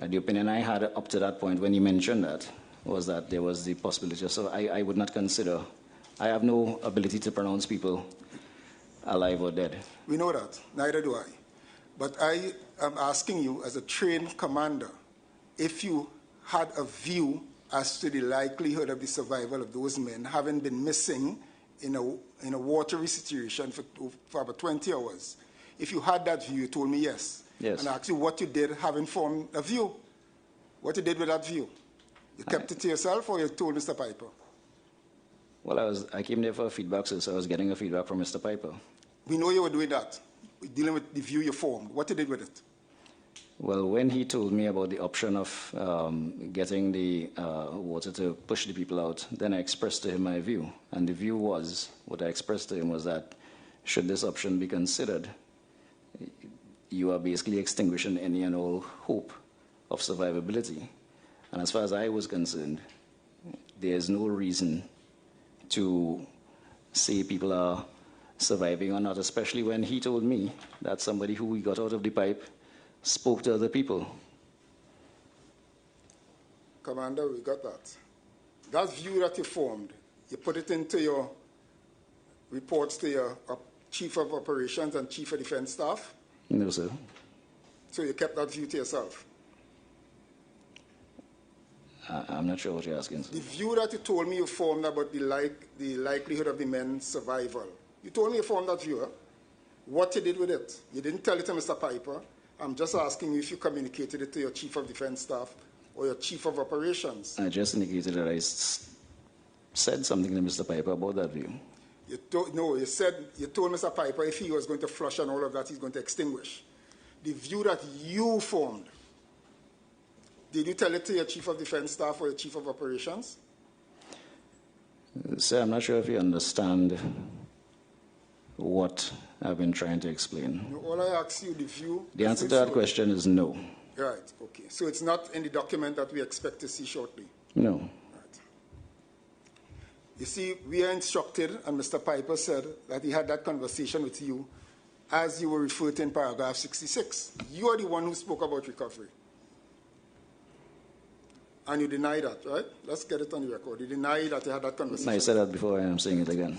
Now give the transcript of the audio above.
The opinion I had up to that point when he mentioned that was that there was the possibility. So I would not consider, I have no ability to pronounce people alive or dead. We know that, neither do I. But I am asking you as a trained commander, if you had a view as to the likelihood of the survival of those men having been missing in a watery situation for about 20 hours. If you had that view, you told me yes. Yes. And I asked you what you did having formed a view. What you did with that view. You kept it to yourself or you told Mr. Piper? Well, I came there for feedback, so I was getting a feedback from Mr. Piper. We know you were doing that, dealing with the view you formed. What you did with it? Well, when he told me about the option of getting the water to push the people out, then I expressed to him my view. And the view was, what I expressed to him was that should this option be considered, you are basically extinguishing any and all hope of survivability. And as far as I was concerned, there is no reason to say people are surviving or not, especially when he told me that somebody who we got out of the pipe spoke to other people. Commander, we got that. That view that you formed, you put it into your reports to your Chief of Operations and Chief of Defense Staff? No, sir. So you kept that view to yourself? I'm not sure what you're asking, sir. The view that you told me you formed about the likelihood of the men's survival, you told me you formed that view, huh? What you did with it? You didn't tell it to Mr. Piper. I'm just asking you if you communicated it to your Chief of Defense Staff or your Chief of Operations. I just indicated that I said something to Mr. Piper about that view. You told Mr. Piper if he was going to flush and all of that, he's going to extinguish. The view that you formed, did you tell it to your Chief of Defense Staff or your Chief of Operations? Sir, I'm not sure if you understand what I've been trying to explain. No, all I ask you, the view... The answer to that question is no. Right, okay. So it's not in the document that we expect to see shortly? No. Right. You see, we are instructed, and Mr. Piper said that he had that conversation with you as you were referred to in paragraph 66. You are the one who spoke about recovery. And you deny that, right? Let's get it on the record. You deny that you had that conversation. I said that before, I am saying it again.